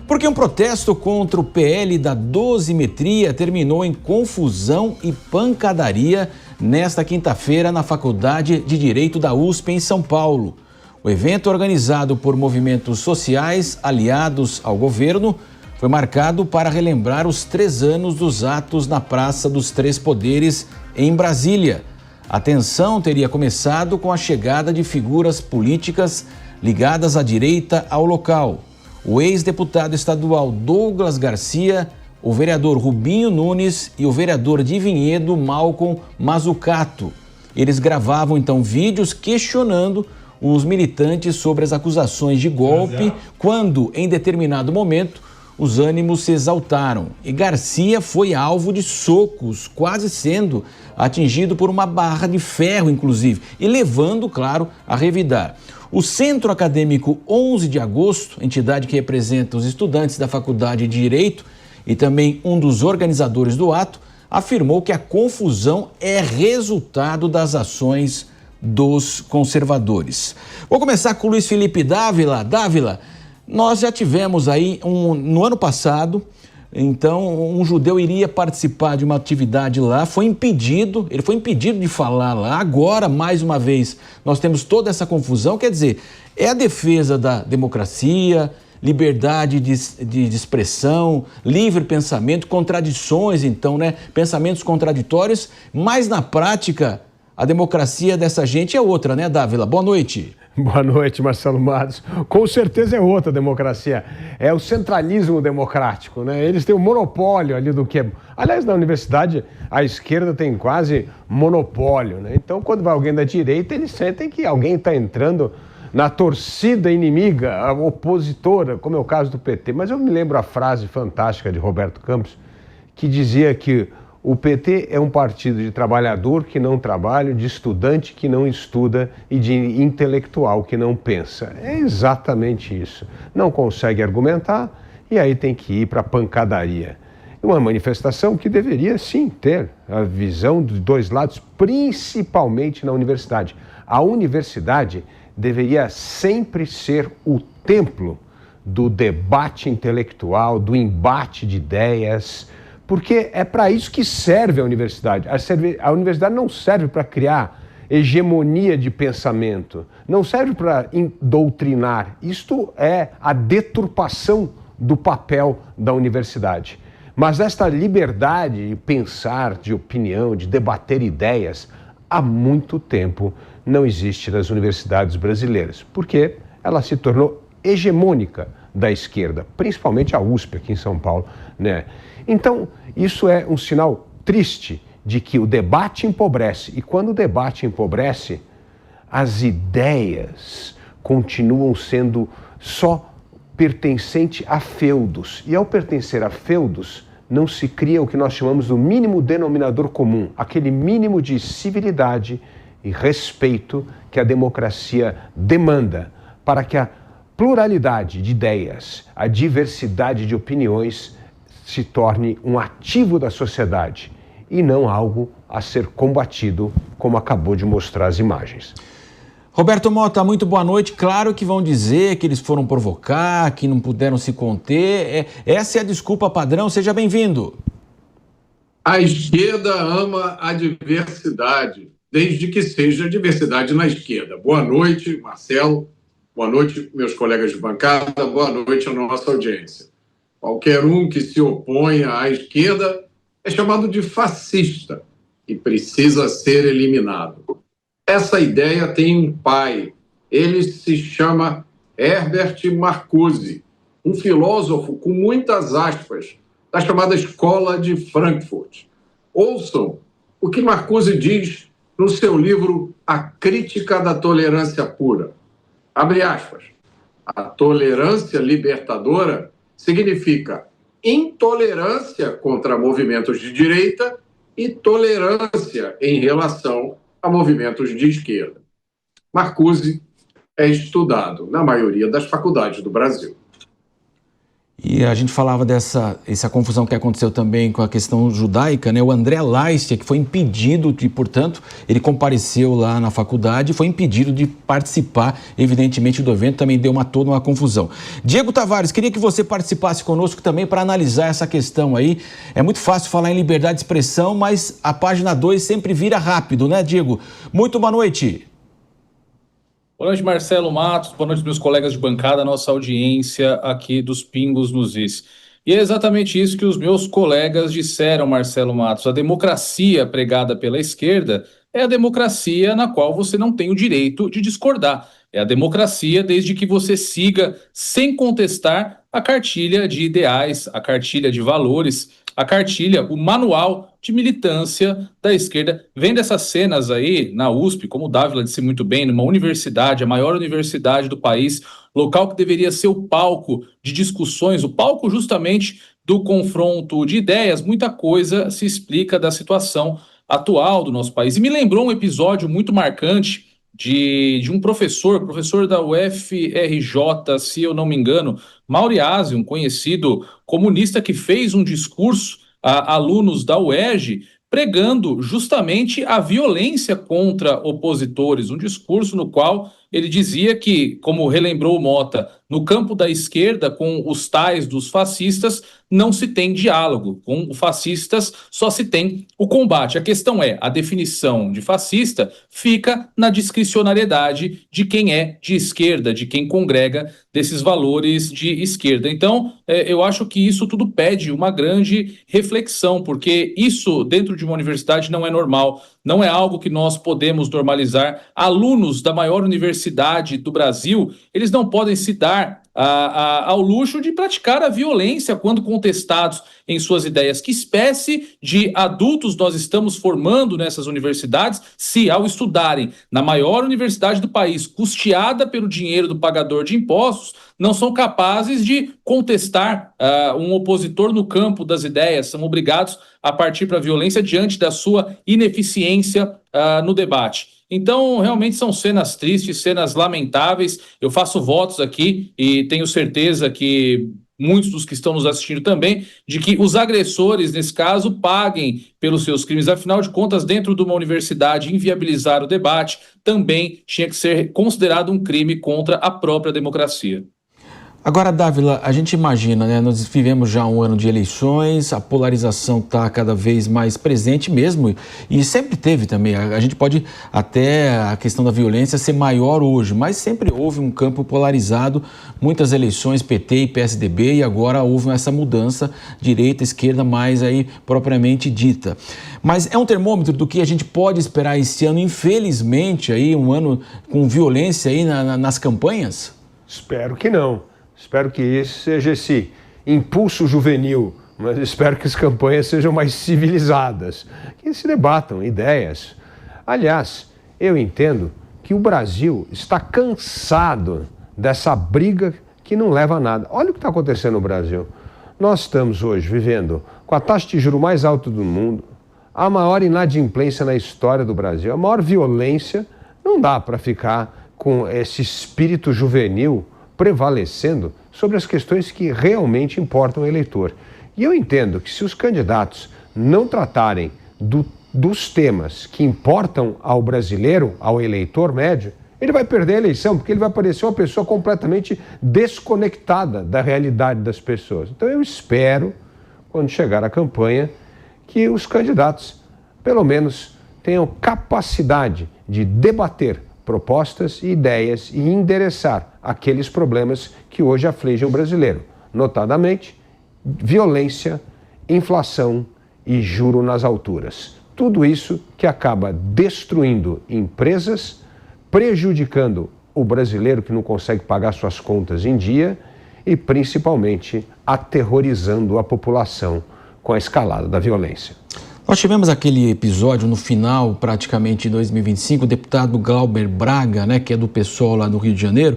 Porque um protesto contra o PL da dosimetria terminou em confusão e pancadaria nesta quinta-feira na Faculdade de Direito da USP em São Paulo. O evento, organizado por movimentos sociais aliados ao governo, foi marcado para relembrar os 3 anos dos atos na Praça dos Três Poderes, em Brasília. A tensão teria começado com a chegada de figuras políticas ligadas à direita ao local. O ex-deputado estadual Douglas Garcia, o vereador Rubinho Nunes e o vereador de Vinhedo, Malcolm Mazzucato. Eles gravavam então vídeos questionando os militantes sobre as acusações de golpe, quando, em determinado momento, os ânimos se exaltaram. E Garcia foi alvo de socos, quase sendo atingido por uma barra de ferro, inclusive, e levando, claro, a revidar. O Centro Acadêmico 11 de Agosto, entidade que representa os estudantes da Faculdade de Direito e também um dos organizadores do ato, afirmou que a confusão é resultado das ações dos conservadores. Vou começar com o Luiz Felipe Dávila. Dávila, nós já tivemos aí, no ano passado, então, um judeu iria participar de uma atividade lá, ele foi impedido de falar lá. Agora, mais uma vez, nós temos toda essa confusão. Quer dizer, é a defesa da democracia, liberdade de expressão, livre pensamento, contradições, então, né? Pensamentos contraditórios, mas na prática, a democracia dessa gente é outra, né, Dávila? Boa noite. Boa noite, Marcelo Matos. Com certeza é outra democracia. É o centralismo democrático, né? Eles têm o monopólio ali do que é... Aliás, na universidade, a esquerda tem quase monopólio, né? Então, quando vai alguém da direita, eles sentem que alguém está entrando na torcida inimiga, a opositora, como é o caso do PT. Mas eu me lembro a frase fantástica de Roberto Campos, que dizia que o PT é um partido de trabalhador que não trabalha, de estudante que não estuda e de intelectual que não pensa. É exatamente isso. Não consegue argumentar e aí tem que ir para a pancadaria. Uma manifestação que deveria, sim, ter a visão de dois lados, principalmente na universidade. A universidade deveria sempre ser o templo do debate intelectual, do embate de ideias, porque é para isso que serve a universidade. A universidade não serve para criar hegemonia de pensamento, não serve para doutrinar. Isto é a deturpação do papel da universidade. Mas esta liberdade de pensar, de opinião, de debater ideias, há muito tempo não existe nas universidades brasileiras, porque ela se tornou hegemônica da esquerda, principalmente a USP aqui em São Paulo, né? Então, isso é um sinal triste de que o debate empobrece. E quando o debate empobrece, as ideias continuam sendo só pertencente a feudos. E ao pertencer a feudos, não se cria o que nós chamamos do mínimo denominador comum, aquele mínimo de civilidade e respeito que a democracia demanda para que a pluralidade de ideias, a diversidade de opiniões se torne um ativo da sociedade e não algo a ser combatido, como acabou de mostrar as imagens. Roberto Mota, muito boa noite. Claro que vão dizer que eles foram provocar, que não puderam se conter. Essa é a desculpa padrão. Seja bem-vindo. A esquerda ama a diversidade, desde que seja diversidade na esquerda. Boa noite, Marcelo. Boa noite, meus colegas de bancada. Boa noite à nossa audiência. Qualquer um que se oponha à esquerda é chamado de fascista e precisa ser eliminado. Essa ideia tem um pai. Ele se chama Herbert Marcuse, um filósofo com muitas aspas, da chamada Escola de Frankfurt. Ouçam o que Marcuse diz no seu livro A Crítica da Tolerância Pura. Abre aspas. A tolerância libertadora significa intolerância contra movimentos de direita e tolerância em relação a movimentos de esquerda. Marcuse é estudado na maioria das faculdades do Brasil. E E a gente falava essa confusão que aconteceu também com a questão judaica, né? O André Leistia, que foi impedido de, portanto, ele compareceu lá na faculdade e foi impedido de participar, evidentemente, do evento, também deu toda uma confusão. Diego Tavares, queria que você participasse conosco também para analisar essa questão aí. É muito fácil falar em liberdade de expressão, mas a página 2 sempre vira rápido, né, Diego? Muito boa noite. Boa noite, Marcelo Matos. Boa noite, meus colegas de bancada, nossa audiência aqui dos Pingos nos Is. E é exatamente isso que os meus colegas disseram, Marcelo Matos. A democracia pregada pela esquerda é a democracia na qual você não tem o direito de discordar. É a democracia desde que você siga, sem contestar, a cartilha de ideais, a cartilha de valores, a cartilha, o manual de militância da esquerda. Vendo essas cenas aí na USP, como o Dávila disse muito bem, numa universidade, a maior universidade do país, local que deveria ser o palco de discussões, o palco justamente do confronto de ideias, muita coisa se explica da situação atual do nosso país. E me lembrou um episódio muito marcante de um professor da UFRJ, se eu não me engano, Mauriásio, um conhecido comunista que fez um discurso a alunos da UERJ pregando justamente a violência contra opositores, um discurso no qual ele dizia que, como relembrou o Mota, no campo da esquerda, com os tais dos fascistas, não se tem diálogo, com fascistas só se tem o combate. A questão é, a definição de fascista fica na discricionariedade de quem é de esquerda, de quem congrega desses valores de esquerda. Então, eu acho que isso tudo pede uma grande reflexão, porque isso dentro de uma universidade não é normal, não é algo que nós podemos normalizar. Alunos da maior universidade do Brasil, eles não podem se dar ao luxo de praticar a violência quando contestados em suas ideias. Que espécie de adultos nós estamos formando nessas universidades se, ao estudarem na maior universidade do país, custeada pelo dinheiro do pagador de impostos, não são capazes de contestar um opositor no campo das ideias, são obrigados a partir para a violência diante da sua ineficiência no debate. Então, realmente são cenas tristes, cenas lamentáveis. Eu faço votos aqui e tenho certeza que muitos dos que estão nos assistindo também, de que os agressores, nesse caso, paguem pelos seus crimes. Afinal de contas, dentro de uma universidade, inviabilizar o debate também tinha que ser considerado um crime contra a própria democracia. Agora, Dávila, a gente imagina, né? Nós vivemos já um ano de eleições, a polarização está cada vez mais presente mesmo, e sempre teve também. A gente pode até a questão da violência ser maior hoje, mas sempre houve um campo polarizado, muitas eleições, PT e PSDB, e agora houve essa mudança, direita, esquerda, mais aí propriamente dita. Mas é um termômetro do que a gente pode esperar esse ano, infelizmente, aí um ano com violência aí nas campanhas? Espero que não. Espero que esse seja esse impulso juvenil, mas espero que as campanhas sejam mais civilizadas, que se debatam ideias. Aliás, eu entendo que o Brasil está cansado dessa briga que não leva a nada. Olha o que está acontecendo no Brasil. Nós estamos hoje vivendo com a taxa de juros mais alta do mundo, a maior inadimplência na história do Brasil, a maior violência. Não dá para ficar com esse espírito juvenil prevalecendo sobre as questões que realmente importam ao eleitor. E eu entendo que se os candidatos não tratarem dos temas que importam ao brasileiro, ao eleitor médio, ele vai perder a eleição, porque ele vai parecer uma pessoa completamente desconectada da realidade das pessoas. Então eu espero, quando chegar a campanha, que os candidatos, pelo menos, tenham capacidade de debater propostas e ideias e endereçar aqueles problemas que hoje afligem o brasileiro, notadamente violência, inflação e juro nas alturas. Tudo isso que acaba destruindo empresas, prejudicando o brasileiro que não consegue pagar suas contas em dia e principalmente aterrorizando a população com a escalada da violência. Nós tivemos aquele episódio no final, praticamente de 2025, o deputado Glauber Braga, né, que é do PSOL lá do Rio de Janeiro,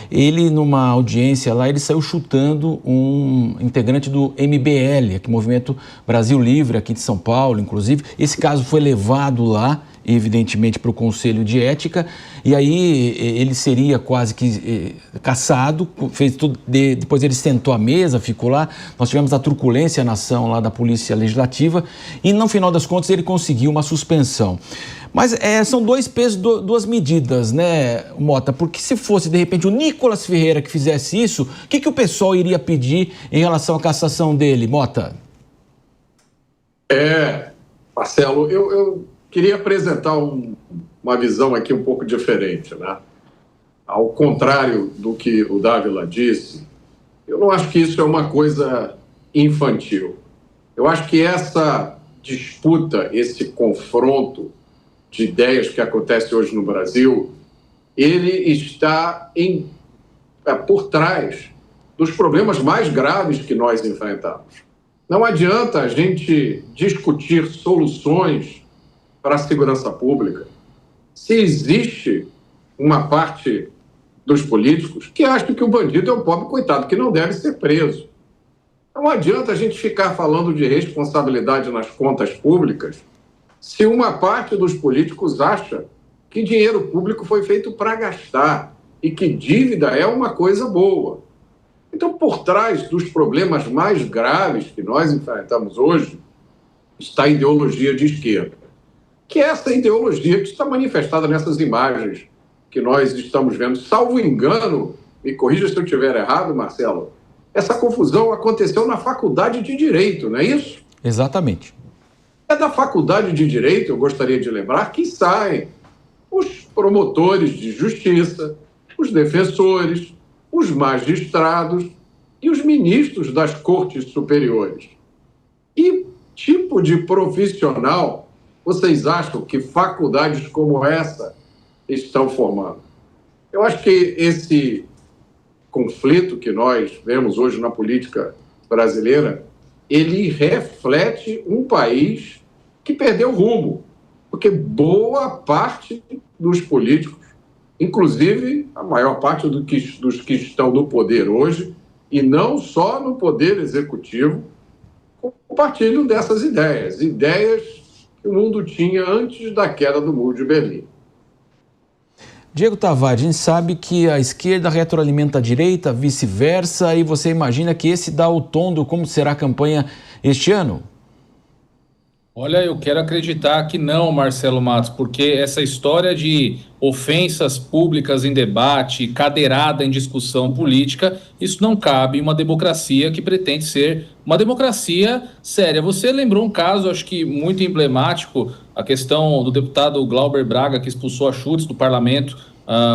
ele numa audiência lá, ele saiu chutando um integrante do MBL, aqui Movimento Brasil Livre, aqui de São Paulo, inclusive. Esse caso foi levado lá evidentemente, para o Conselho de Ética, e aí ele seria quase que cassado, fez tudo, depois ele sentou à mesa, ficou lá, nós tivemos a truculência na ação lá da Polícia Legislativa, e no final das contas ele conseguiu uma suspensão. Mas são dois pesos, duas medidas, né, Mota? Porque se fosse, de repente, o Nicolas Ferreira que fizesse isso, o que o pessoal iria pedir em relação à cassação dele, Mota? Marcelo, eu queria apresentar uma visão aqui um pouco diferente, né? Ao contrário do que o Dávila disse, eu não acho que isso é uma coisa infantil. Eu acho que essa disputa, esse confronto de ideias que acontece hoje no Brasil, ele está por trás dos problemas mais graves que nós enfrentamos. Não adianta a gente discutir soluções para a segurança pública se existe uma parte dos políticos que acha que o bandido é um pobre coitado que não deve ser preso. Não adianta a gente ficar falando de responsabilidade nas contas públicas se uma parte dos políticos acha que dinheiro público foi feito para gastar e que dívida é uma coisa boa. Então, por trás dos problemas mais graves que nós enfrentamos hoje, está a ideologia de esquerda. Que é essa ideologia que está manifestada nessas imagens que nós estamos vendo. Salvo engano, me corrija se eu estiver errado, Marcelo, essa confusão aconteceu na Faculdade de Direito, não é isso? Exatamente. É da Faculdade de Direito, eu gostaria de lembrar, que saem os promotores de justiça, os defensores, os magistrados e os ministros das cortes superiores. Que tipo de profissional vocês acham que faculdades como essa estão formando? Eu acho que esse conflito que nós vemos hoje na política brasileira, ele reflete um país que perdeu o rumo, porque boa parte dos políticos, inclusive a maior parte dos que estão no poder hoje, e não só no poder executivo, compartilham dessas ideias que o mundo tinha antes da queda do Muro de Berlim. Diego Tavares, a gente sabe que a esquerda retroalimenta a direita, vice-versa, e você imagina que esse dá o tom de como será a campanha este ano? Olha, eu quero acreditar que não, Marcelo Matos, porque essa história de ofensas públicas em debate, cadeirada em discussão política, isso não cabe em uma democracia que pretende ser uma democracia séria. Você lembrou um caso, acho que muito emblemático, a questão do deputado Glauber Braga, que expulsou a chutes do parlamento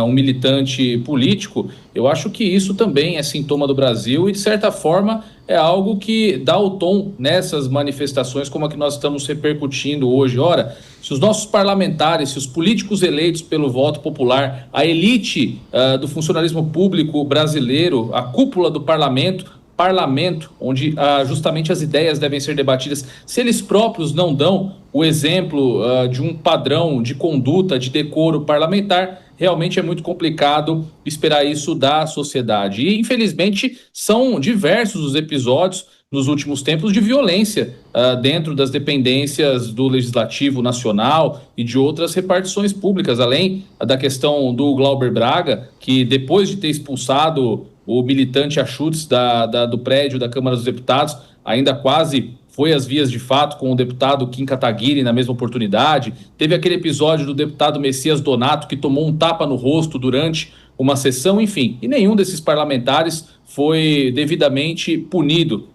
um militante político. Eu acho que isso também é sintoma do Brasil e, de certa forma, é algo que dá o tom nessas manifestações como a que nós estamos repercutindo hoje. Ora, se os nossos parlamentares, se os políticos eleitos pelo voto popular, a elite do funcionalismo público brasileiro, a cúpula do parlamento, onde justamente as ideias devem ser debatidas, se eles próprios não dão o exemplo de um padrão de conduta, de decoro parlamentar, realmente é muito complicado esperar isso da sociedade. E, infelizmente, são diversos os episódios nos últimos tempos de violência dentro das dependências do Legislativo Nacional e de outras repartições públicas, além da questão do Glauber Braga, que depois de ter expulsado o militante a chutes do prédio da Câmara dos Deputados, ainda quase foi às vias de fato com o deputado Kim Kataguiri na mesma oportunidade. Teve aquele episódio do deputado Messias Donato, que tomou um tapa no rosto durante uma sessão, enfim. E nenhum desses parlamentares foi devidamente punido.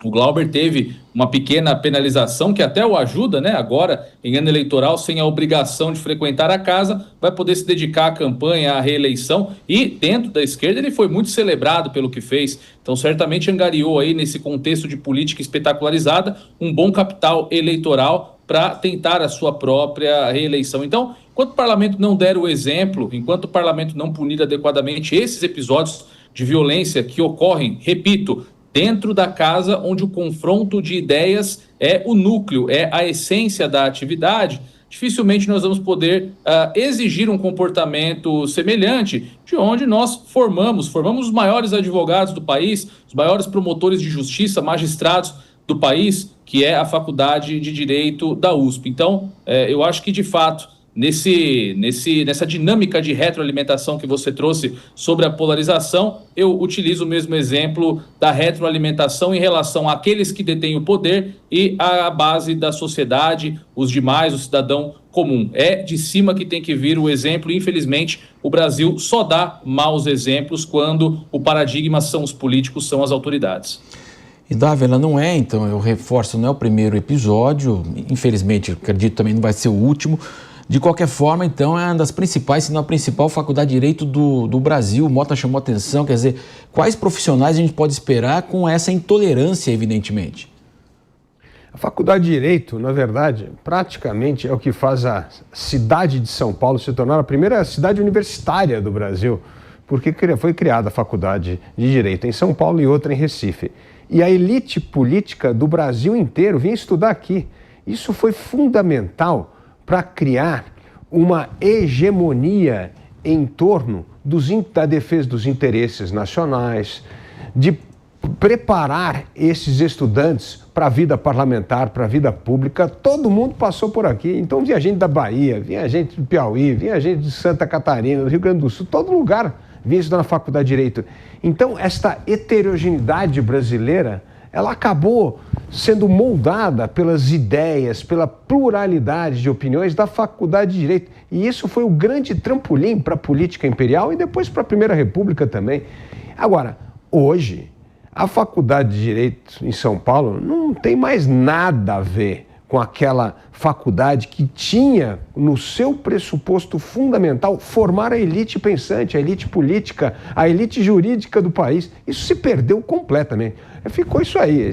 O Glauber teve uma pequena penalização que até o ajuda, né? Agora, em ano eleitoral, sem a obrigação de frequentar a casa, vai poder se dedicar à campanha, à reeleição. E dentro da esquerda ele foi muito celebrado pelo que fez. Então, certamente angariou aí, nesse contexto de política espetacularizada, um bom capital eleitoral para tentar a sua própria reeleição. Então, enquanto o parlamento não der o exemplo, enquanto o parlamento não punir adequadamente esses episódios de violência que ocorrem, repito, dentro da casa onde o confronto de ideias é o núcleo, é a essência da atividade, dificilmente nós vamos poder exigir um comportamento semelhante de onde nós formamos os maiores advogados do país, os maiores promotores de justiça, magistrados do país, que é a Faculdade de Direito da USP. Então, eu acho que, de fato, nessa dinâmica de retroalimentação que você trouxe sobre a polarização, eu utilizo o mesmo exemplo da retroalimentação em relação àqueles que detêm o poder e à base da sociedade, os demais, o cidadão comum. É de cima que tem que vir o exemplo e, infelizmente, o Brasil só dá maus exemplos quando o paradigma são os políticos, são as autoridades. E Dávila, não é, então, eu reforço, não é o primeiro episódio, infelizmente, acredito também não vai ser o último. De qualquer forma, então, é uma das principais, se não a principal faculdade de Direito do Brasil. O Mota chamou atenção, quer dizer, quais profissionais a gente pode esperar com essa intolerância, evidentemente? A Faculdade de Direito, na verdade, praticamente é o que faz a cidade de São Paulo se tornar a primeira cidade universitária do Brasil, porque foi criada a Faculdade de Direito em São Paulo e outra em Recife. E a elite política do Brasil inteiro vinha estudar aqui. Isso foi fundamental para criar uma hegemonia em torno da defesa dos interesses nacionais, de preparar esses estudantes para a vida parlamentar, para a vida pública. Todo mundo passou por aqui. Então vinha gente da Bahia, vinha gente do Piauí, vinha gente de Santa Catarina, do Rio Grande do Sul, todo lugar vinha estudar na Faculdade de Direito. Então esta heterogeneidade brasileira, ela acabou sendo moldada pelas ideias, pela pluralidade de opiniões da Faculdade de Direito. E isso foi o grande trampolim para a política imperial e depois para a Primeira República também. Agora, hoje, a Faculdade de Direito em São Paulo não tem mais nada a ver com aquela faculdade que tinha no seu pressuposto fundamental formar a elite pensante, a elite política, a elite jurídica do país. Isso se perdeu completamente. Ficou isso aí,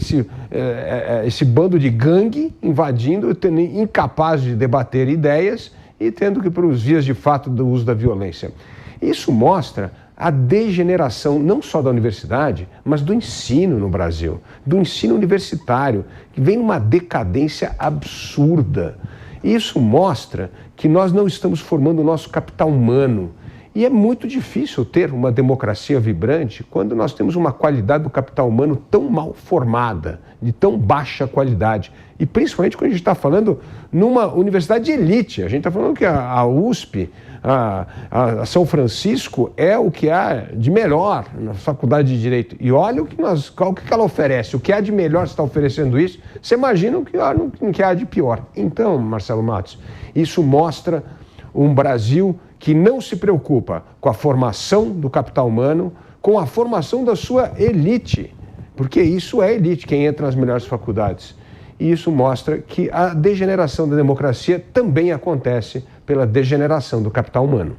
esse bando de gangue invadindo, incapaz de debater ideias e tendo que ir para os vias de fato do uso da violência. Isso mostra a degeneração não só da universidade, mas do ensino no Brasil, do ensino universitário, que vem numa decadência absurda. Isso mostra que nós não estamos formando o nosso capital humano. E é muito difícil ter uma democracia vibrante quando nós temos uma qualidade do capital humano tão mal formada, de tão baixa qualidade. E principalmente quando a gente está falando numa universidade de elite. A gente está falando que a USP, a São Francisco é o que há de melhor na Faculdade de Direito. E olha o que ela oferece, o que há de melhor está oferecendo isso. Você imagina o que há de pior. Então, Marcelo Matos, isso mostra um Brasil que não se preocupa com a formação do capital humano, com a formação da sua elite, porque isso é elite, quem entra nas melhores faculdades. E isso mostra que a degeneração da democracia também acontece pela degeneração do capital humano.